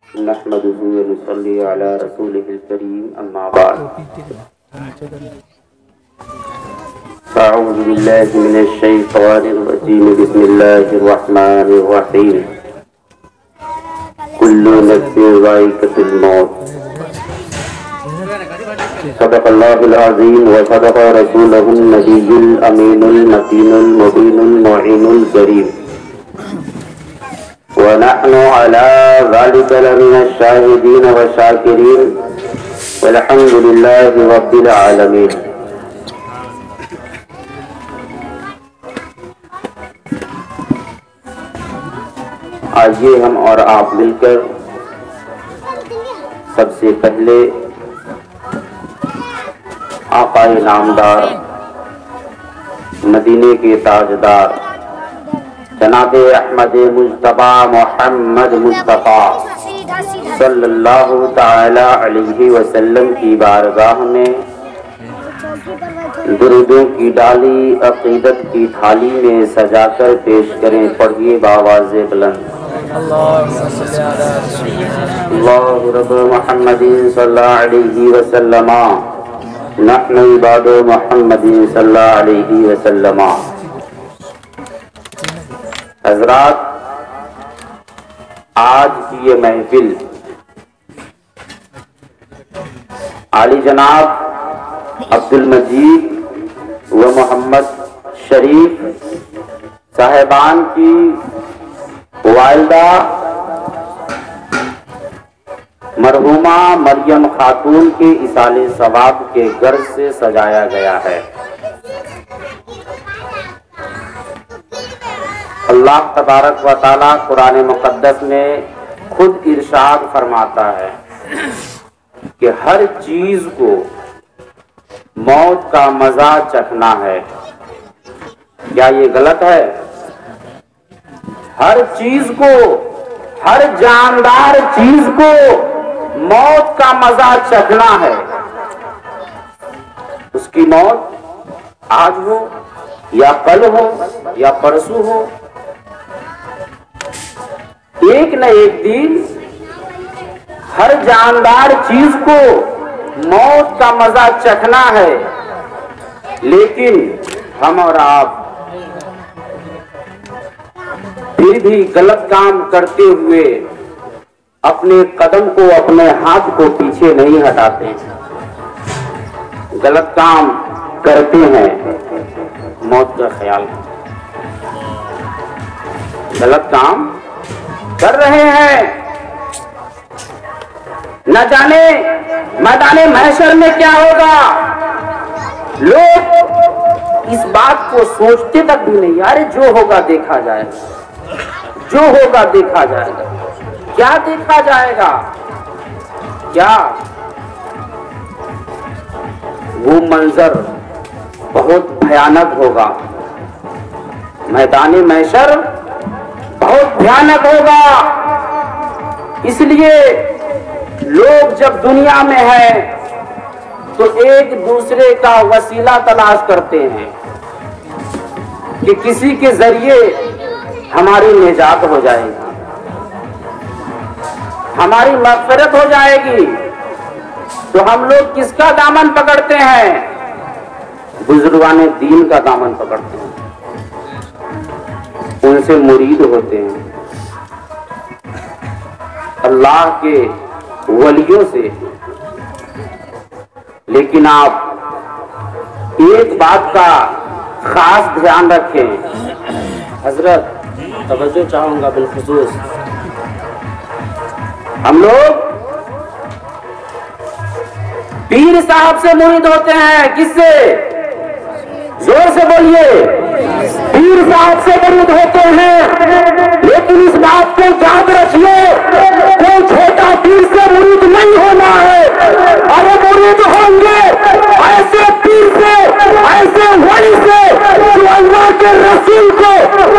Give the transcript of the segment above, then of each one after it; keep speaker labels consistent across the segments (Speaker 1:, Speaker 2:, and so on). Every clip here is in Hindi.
Speaker 1: नहमदुहु व नुसल्ली अला रसूलिहिल करीम अम्मा बाद। अऊज़ु बिल्लाहि मिनश शैतानिर रजीम बिस्मिल्लाहिर रहमानिर रहीम। कुल्लु नफ्सिन ज़ाइक़तुल मौत। सदक़ल्लाहुल अज़ीम व सदक़ रसूलुहुन नबियुल अमीनुल मतीनुल मुबीनुल मुईनुल करीम। व नहनु अला ज़ालिका लमिनश शाहिदीन व शाकिरीन वल्हम्दुलिल्लाहि रब्बिल आलमीन। आइए हम और आप मिलकर सबसे पहले आकाए नामदार मदीने के ताजदार जनाबे अहमद मुज्तबा मोहम्मद मुस्तफ़ा सल्लल्लाहु ताला अलैहि वसल्लम की बारगाह में दुरूदों की डाली अक़ीदत की थाली में सजाकर पेश करें। पढ़िए बावाज़े बुलंद। अल्लाहु रब्ब मुहम्मदिन सल्लल्लाहु अलैहि वसल्लम नहनु इबादु मुहम्मदिन सल्लल्लाहु अलैहि वसल्लम। हज़रात, आज की ये महफिल आली जनाब अब्दुल मजीद व मोहम्मद शरीफ साहिबान की वालिदा मरहुमा मरियम खातून के इसाले सवाब के गर्ज से सजाया गया है। अल्लाह तबारक व ताला कुरान मुक़द्दस में खुद इरशाद फरमाता है कि हर चीज को मौत का मजा चखना है। क्या ये गलत है? हर चीज को, हर जानदार चीज को मौत का मजा चखना है। उसकी मौत आज हो या कल हो या परसों हो, एक न एक दिन हर जानदार चीज को मौत का मजा चखना है। लेकिन हम और आप फिर भी गलत काम करते हुए अपने कदम को, अपने हाथ को पीछे नहीं हटाते। गलत काम करते हैं, मौत का ख्याल। गलत काम कर रहे हैं, न जाने मैदाने महशर में क्या होगा। लोग इस बात को सोचते तक भी नहीं। अरे जो होगा देखा जाएगा, जो होगा देखा जाएगा। क्या देखा जाएगा? क्या वो मंजर बहुत भयानक होगा। मैदाने महशर बहुत भयानक होगा। इसलिए लोग जब दुनिया में हैं तो एक दूसरे का वसीला तलाश करते हैं कि किसी के जरिए हमारी निजात हो जाएगी, हमारी मग़फ़िरत हो जाएगी। तो हम लोग किसका दामन पकड़ते हैं? बुजुर्गाने दीन का दामन पकड़ते हैं, उनसे मुरीद होते हैं, अल्लाह के वलियों से। लेकिन आप एक बात का खास ध्यान रखें। हजरत, तवज्जो चाहूंगा बिलखुसूस। हम लोग पीर साहब से मुरीद होते हैं। किससे? जोर से बोलिए। पीर साहब से मुरीद होते हैं। लेकिन इस बात को याद रखिए, कोई छोटा पीर से मुरीद नहीं होना है। अरे मुरीद होंगे ऐसे पीर से, ऐसे वली से जो अल्लाह के रसूल को,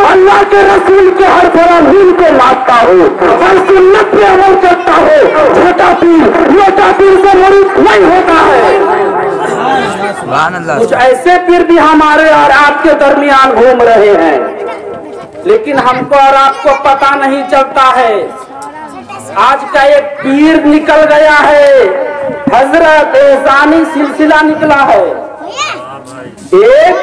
Speaker 1: अल्लाह के रसूल के हर फरमान को मानता हो, हर सुन्नत पे अमल करता हो। छोटा पीर, मोटा पीर से मुरीद नहीं होता है। कुछ ऐसे पीर भी हमारे और आपके दरमियान घूम रहे हैं, लेकिन हमको और आपको पता नहीं चलता है। आज का एक पीर निकल गया है, हजरत एहसानी सिलसिला निकला है, एक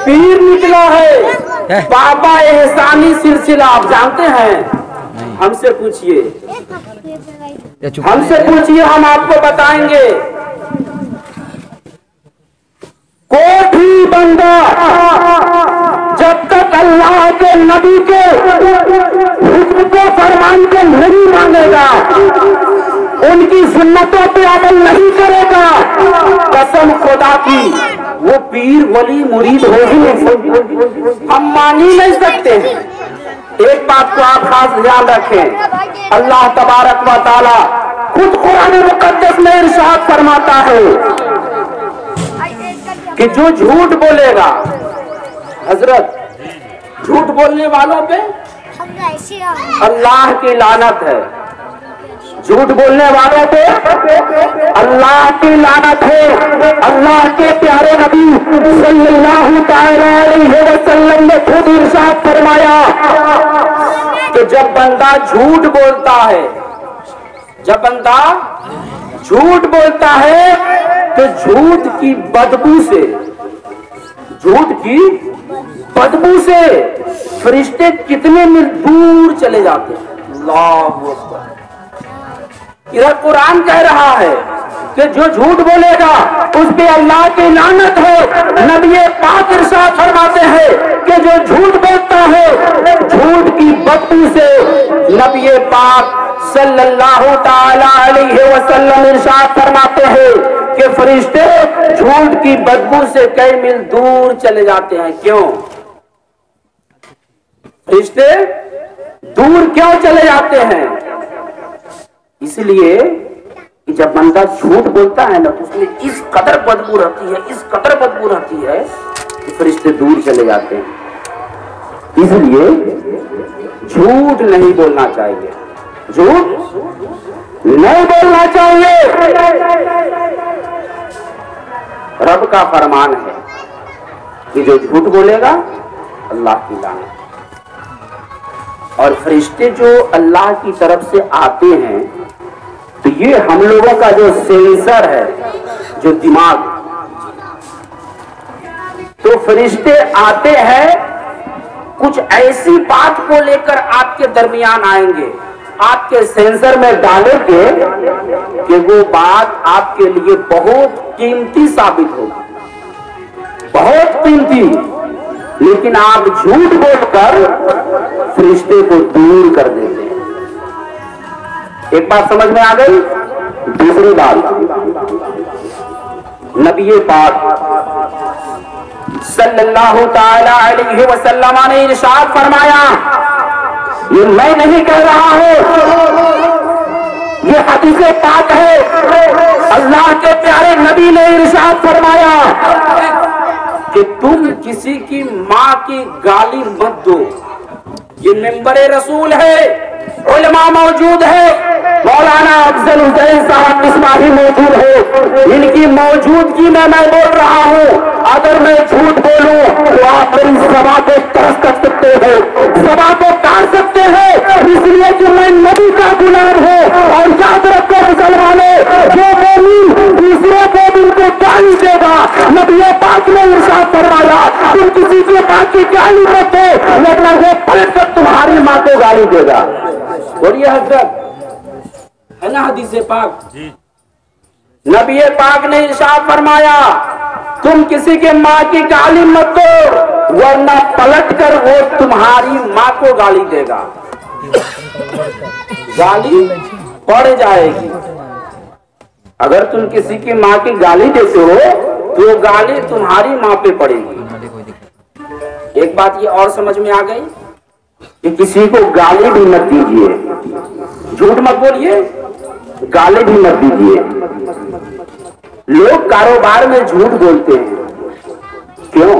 Speaker 1: पीर निकला है बाबा एहसानी सिलसिला। आप जानते हैं? हमसे पूछिए, हमसे पूछिए, हम आपको बताएंगे। कोई भी बंदा जब तक अल्लाह के नबी के हुक्म को फरमान को नहीं मानेगा, उनकी सुन्नतों पे अमल नहीं करेगा, कसम खुदा की वो पीर वली मुरीद हो ही नहीं सकते, हम मान ही नहीं सकते। एक बात को आप खास ध्यान रखें, अल्लाह तबारक व तआला खुद कुरान मुकद्दस में इरशाद फरमाता है कि जो झूठ बोलेगा, हजरत झूठ बोलने वालों पे अल्लाह की लानत है, झूठ बोलने वालों पे अल्लाह की लानत है। अल्लाह के प्यारे नबी सल्लल्लाहु अलैहि वसल्लम ने खुद इरशाद फरमाया कि जब बंदा झूठ बोलता है, जब बंदा झूठ बोलता है तो झूठ की बदबू से, झूठ की बदबू से फरिश्ते कितने मील दूर चले जाते हैं। अल्लाहु अकबर। इधर कुरान कह रहा है कि जो झूठ बोलेगा उस पे अल्लाह की लानत है। नबी पाक इरशाद फरमाते हैं कि जो झूठ बोलता है, झूठ की बदबू से नबी पाक सल्लल्लाहु ताला अलैहि वसल्लम इरशाद फरमाते हैं कि फरिश्ते झूठ की बदबू से कई मील दूर चले जाते हैं। क्यों फरिश्ते दूर क्यों चले जाते हैं? इसलिए कि जब बंदा झूठ बोलता है ना तो उसमें इस कदर बदबू रहती है, इस कदर बदबू रहती है कि फरिश्ते दूर चले जाते हैं। इसलिए झूठ नहीं बोलना चाहिए, झूठ नहीं बोलना चाहिए। रब का फरमान है कि जो झूठ बोलेगा अल्लाह की लानत। और फरिश्ते जो अल्लाह की तरफ से आते हैं तो ये हम लोगों का जो सेंसर है, जो दिमाग, तो फरिश्ते आते हैं कुछ ऐसी बात को लेकर आपके दरमियान आएंगे, आपके सेंसर में डालेंगे कि वो बात आपके लिए बहुत कीमती साबित होगी, बहुत कीमती। लेकिन आप झूठ बोलकर फरिश्ते को दूर कर देते हैं। एक बात समझ में आ गई। दूसरी बात, नबी पाक सल्लल्लाहु ताला अलैहि वसल्लम ने इरशाद फरमाया, ये मैं नहीं कह रहा हूं, ये हदीस पाक है। अल्लाह के प्यारे नबी ने इरशाद फरमाया कि तुम किसी की मां की गाली मत दो। ये मिंबर रसूल है, उलमा मौजूद है, मौलाना अफजल हुसैन साहब मिसबाही मौजूद है, इनकी मौजूदगी में मैं बोल रहा हूँ। अगर मैं झूठ बोलूं तो आप मेरी सभा को तरस कर सकते हो, सभा को काट सकते हैं, इसलिए कि मैं नबी का गुलाम हूँ। और याद रखो मुसलमानों, जो मोमिन दूसरे मोमिन को गाली देगा, नबी पाक ने इरशाद फरमाया तुम किसी के मां की गाली मत दो, लेकिन वो पलट कर तुम्हारी मां को गाली देगा। बोलिए हजरत, है ना हदीस पाक? नबी पाक ने इरशाद फरमाया तुम किसी के मां की गाली मत दो, वरना पलट कर वो तुम्हारी मां को गाली देगा, गाली पड़ जाएगी। अगर तुम किसी की मां की गाली देते हो तो गाली तुम्हारी मां पे पड़ेगी। एक बात ये और समझ में आ गई कि किसी को गाली भी मत दीजिए, झूठ मत बोलिए, गाली भी मत दीजिए। लोग कारोबार में झूठ बोलते हैं, क्यों?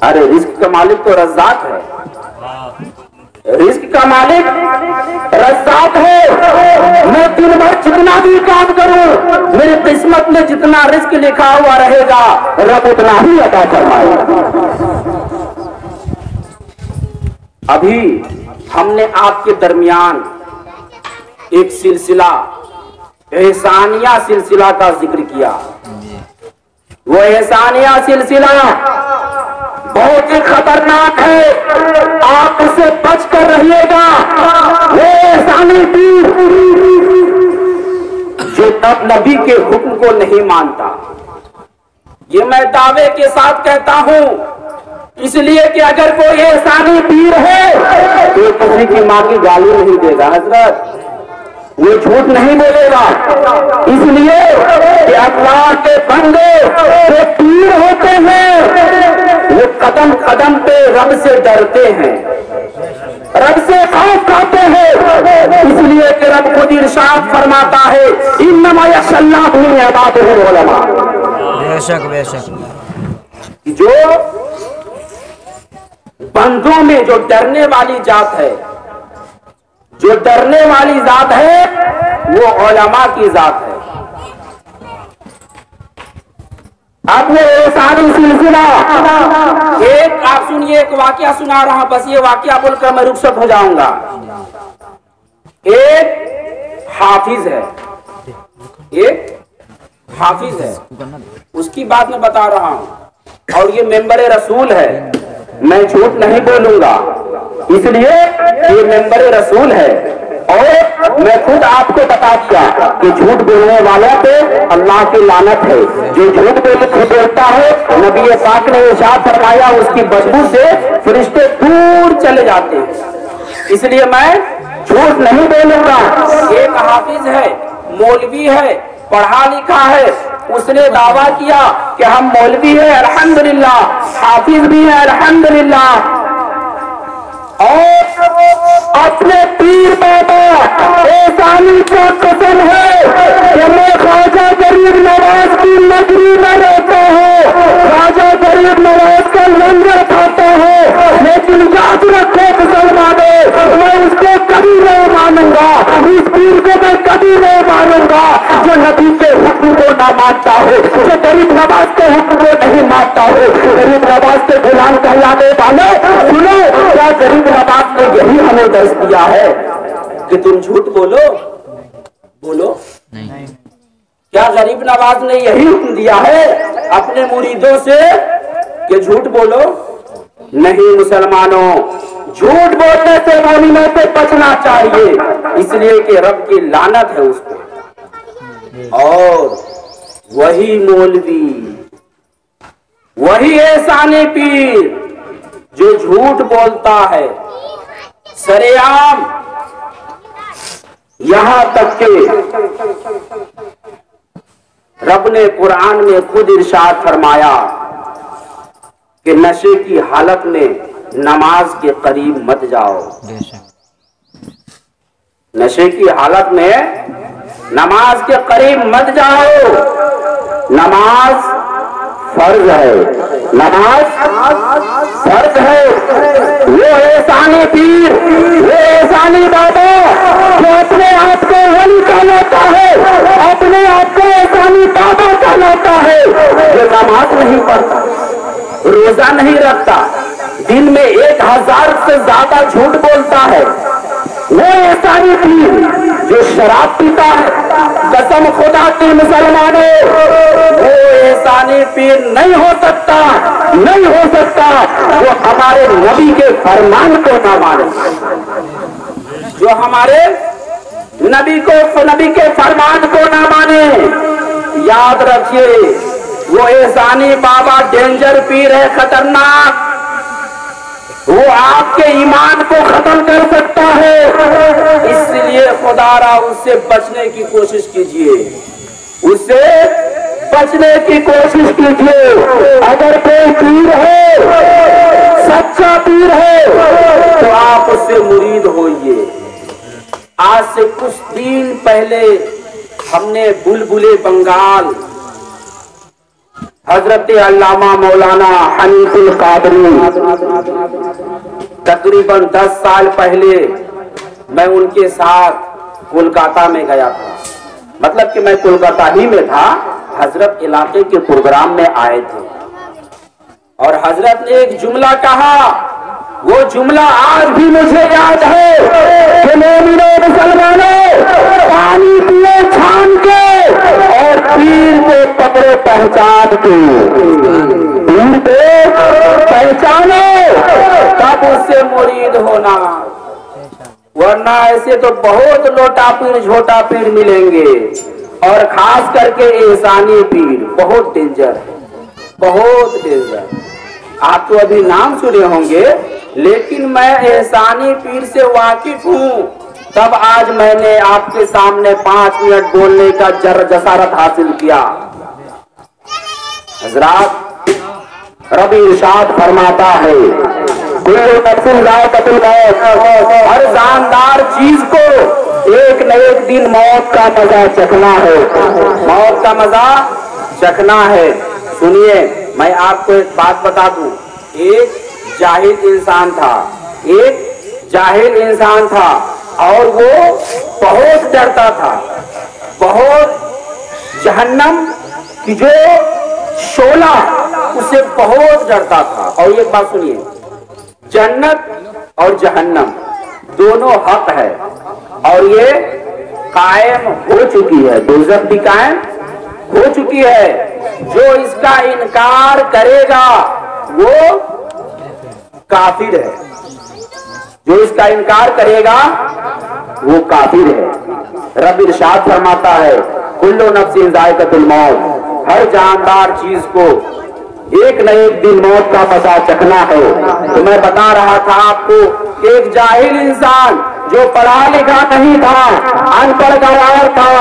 Speaker 1: अरे रिस्क का मालिक तो रज़्ज़ाक है, रिस्क का मालिक रज़्ज़ाक है। मैं दिन भर जितना भी काम करूं, मेरी किस्मत में जितना रिस्क लिखा हुआ रहेगा रब उतना ही अता फरमाएगा। अभी हमने आपके दरमियान एक सिलसिला एहसानिया सिलसिला का जिक्र किया। वो एहसानिया सिलसिला बहुत ही खतरनाक है, आप उसे बच कर रहिएगा। वो एहसानी पीर जो तब नबी के हुक्म को नहीं मानता, ये मैं दावे के साथ कहता हूं, इसलिए कि अगर कोई एहसानी पीर है तो किसी की मां की गाली नहीं देगा हजरत, वो झूठ नहीं बोलेगा। इसलिए कि अल्लाह के बंदे जो पीर होते हैं वो कदम कदम पे रब से डरते हैं, रब से खौफ खाते हैं। इसलिए कि रब खुद इरशाद फरमाता है इन्नमा यखशल्लाहु मिन इबादिहिल उलमा।
Speaker 2: बेशक बेशक
Speaker 1: जो बंदों में जो डरने वाली जात है, जो डरने वाली जात है वो उलमा की जात है। अब वो सारी सिलसिला एक आप सुनिए, एक वाकया सुना रहा हूं, बस ये वाकया बोलकर मैं रुखसत हो जाऊंगा। एक हाफिज है, एक हाफिज है, उसकी बात मैं बता रहा हूं, और ये मेंबर रसूल है, मैं झूठ नहीं बोलूंगा, इसलिए ये मेंबर रसूल है। और मैं खुद आपको बता दिया कि झूठ बोलने वालों पे अल्लाह की लानत है। जो झूठ बोलता है, नबी पाक ने इरशाद फरमाया उसकी बदबू से फरिश्ते दूर चले जाते हैं। इसलिए मैं झूठ नहीं बोलूंगा। एक हाफिज है, मौलवी है, पढ़ा लिखा है, उसने दावा किया कि हम मौलवी है अल्हम्दुलिल्लाह, हाफिज भी है अल्हम्दुलिल्लाह, और अपने पीर बाबा एहसानी को कसम है कि मैं ख्वाजा गरीब नवाज की नगरी में रहता हूँ, ख्वाजा गरीब नवाज का लंगर खाता हूँ, लेकिन याद रखो मुसलमानों, मैं उसको कभी नहीं मानूंगा, इस पीर को मैं कभी नहीं मानूंगा जो नबी के हुक्म को ना मानता हो, जो गरीब नवाज के हुक्म को नहीं मानता हो। गरीब नवाज के गुलाम कहलाने वाले सुनो, क्या गरीब नवाज ने यही हमें दर्श दिया है कि तुम झूठ बोलो? बोलो
Speaker 2: नहीं।
Speaker 1: क्या गरीब नवाज ने यही हुक्म दिया है अपने मुरीदों से कि झूठ बोलो? नहीं मुसलमानों, झूठ बोलने से मोमिनों से बचना चाहिए, इसलिए कि रब की लानत है उसको। और वही मौलवी, वही एहसानी पीर जो झूठ बोलता है सरेआम, यहां तक के रब ने कुरान में खुद इरशाद फरमाया कि नशे की हालत में नमाज के करीब मत जाओ। नशे की हालत में नमाज के करीब मत जाओ। नमाज फर्ज है, नमाज फर्ज है। वो एहसानी पीर, वो एहसानी बाबा जो अपने आप को वली कहलाता है, अपने आप को एहसानी बाबा कहलाता है, जो नमाज नहीं पढ़ता, रोजा नहीं रखता, दिन में 1000 से ज्यादा झूठ बोलता है, वो एहसानी पीर जो शराब पीता है, कसम खुदा की मुसलमानों, वो एहसानी पीर नहीं हो सकता, नहीं हो सकता जो हमारे नबी के फरमान को ना माने, जो हमारे नबी के फरमान को ना माने। याद रखिए, वो एहसानी बाबा डेंजर पीर है, खतरनाक, वो आपके ईमान को खत्म कर सकता है। इसलिए खुदारा उससे बचने की कोशिश कीजिए, उससे बचने की कोशिश कीजिए। अगर कोई पीर है, सच्चा पीर है, तो आप उससे मुरीद होइए। आज से कुछ दिन पहले हमने बुलबुले बंगाल हजरत अल्लामा मौलाना हनीफुल कादरी, तकरीबन 10 साल पहले मैं उनके साथ कोलकाता में गया था। मतलब कि मैं कोलकाता ही में था, हजरत इलाके के प्रोग्राम में आए थे, और हजरत ने एक जुमला कहा वो जुमला आज भी मुझे याद है कि मोमिनों मुसलमानों, पानी पिए छान के और पीर को पकड़े पहचान के, पीर को पहचानो तब उससे मुरीद होना, वरना ऐसे तो बहुत लोटा पीर झोटा पीर मिलेंगे। और खास करके एहसानी पीर बहुत डेंजर है, बहुत डेंजर। आप तो अभी नाम सुने होंगे, लेकिन मैं एहसानी पीर से वाकिफ हूँ, तब आज मैंने आपके सामने 5 मिनट बोलने का जसारत हासिल किया। हजरात, रब इरशाद फरमाता है, कुल्लु नफ्सिन ज़ाइक़तुल मौत, हर जानदार चीज को एक न एक दिन मौत का मजा चखना है, मौत का मजा चखना है। सुनिए, मैं आपको एक बात बता दूं, एक जाहिल इंसान था, एक जाहिल इंसान था और वो बहुत डरता था, बहुत जहन्नम की जो शोला उसे बहुत डरता था। और एक बात सुनिए, जन्नत और जहन्नम दोनों हक है और ये कायम हो चुकी है, दोज़ख भी कायम हो चुकी है। जो इसका इनकार करेगा वो काफिर है, जो इसका इनकार करेगा वो काफिर है। रब इरशाद फरमाता है, कुल्लु नफ्सिन ज़ाइक़तुल मौत, हर जानदार चीज को एक न एक दिन मौत का मजा चखना है। तो मैं बता रहा था आपको, एक जाहिल इंसान जो पढ़ा लिखा नहीं था, अनपढ़ गवार था,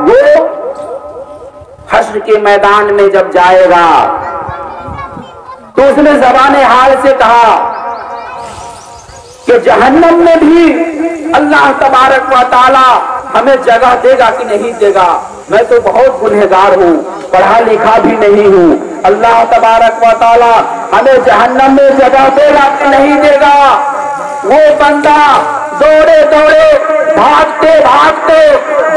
Speaker 1: वो हश्र के मैदान में जब जाएगा तो उसने ज़बाने हाल से कहा कि जहन्नम में भी अल्लाह तबारक व तआला हमें जगह देगा कि नहीं देगा। मैं तो बहुत गुनहगार हूँ, पढ़ा लिखा भी नहीं हूँ, अल्लाह तबारक व तआला हमें जहन्नम में जगह देगा कि नहीं देगा। वो बंदा दौड़े दौड़े भागते भागते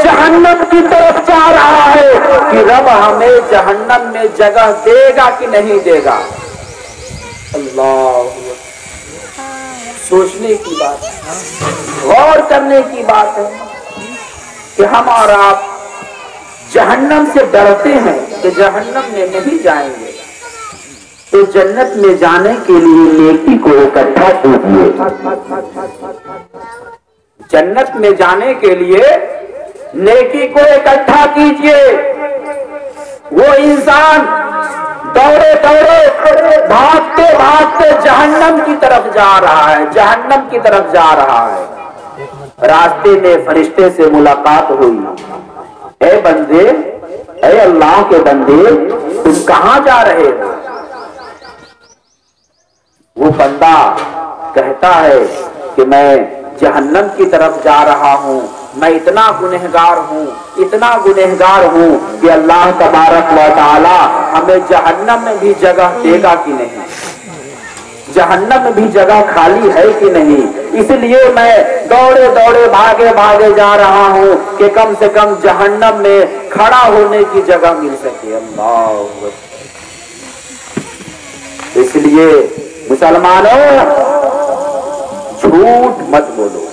Speaker 1: जहन्नम की तरफ जा रहा है कि रब हमें जहन्नम में जगह देगा कि नहीं देगा। अल्लाह, सोचने की बात है, गौर करने की बात है कि हम और आप जहन्नम से डरते हैं कि जहन्नम में नहीं जाएंगे, तो जन्नत में जाने के लिए नेकी को इकट्ठा कीजिए। जन्नत में जाने के लिए नेकी को इकट्ठा कीजिए। वो इंसान दौड़े दौड़े भागते भागते जहन्नम की तरफ जा रहा है, जहन्नम की तरफ जा रहा है। रास्ते में फरिश्ते से मुलाकात हुई, ऐ बंदे, ऐ अल्लाह के बंदे, तुम कहां जा रहे हो? वो बंदा कहता है कि मैं जहन्नम की तरफ जा रहा हूँ, मैं इतना गुनहगार हूँ, इतना गुनहगार हूँ कि अल्लाह तबारक व तआला हमें जहन्नम में भी जगह देगा कि नहीं, जहन्नम में भी जगह खाली है कि नहीं। इसलिए मैं दौड़े दौड़े भागे भागे जा रहा हूँ कि कम से कम जहन्नम में खड़ा होने की जगह मिल सके। अल्लाह, इसलिए मुसलमानों, झूठ मत बोलो,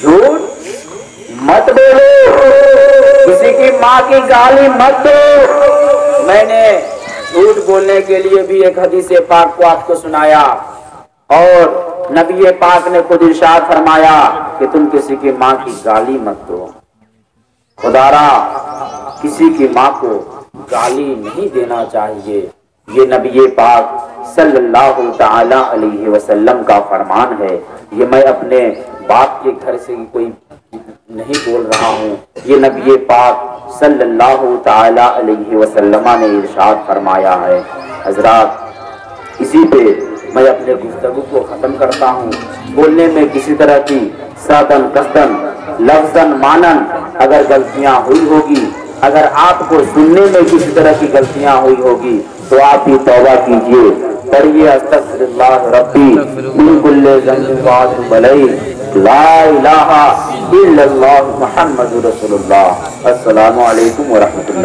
Speaker 1: झूठ मत बोलो, किसी की माँ की गाली मत दो। मैंने झूठ बोलने के लिए भी एक हदीस पाक को आपको सुनाया और नबी पाक ने खुद इरशाद फरमाया कि तुम किसी की माँ की गाली मत दो। खुदारा किसी की माँ को गाली नहीं देना चाहिए, ये नबी पाक सल्लल्लाहु ताला अलैहि वसल्लम का फरमान है। ये मैं अपने बाप के घर से कोई नहीं बोल रहा हूँ, ये नबी पाक सल्लल्लाहु ताला अलैहि वसल्लम ने इरशाद फरमाया है। हजरात, इसी पे मैं अपने गुफ्तगू को ख़त्म करता हूँ। बोलने में किसी तरह की सादन कसदन लफ्जन मानन अगर गलतियाँ हुई होगी, अगर आपको सुनने में किसी तरह की गलतियाँ हुई होगी तो आप भी तौबा कीजिए, पढ़िए अस्तगफिरुल्लाह रब्बी मिन कुल्लि ज़ंबिन व अतूबु अलैहि, ला इलाहा इल्लल्लाह मुहम्मदुर रसूलुल्लाह। अस्सलामु अलैकुम व रहमतुल्लाह।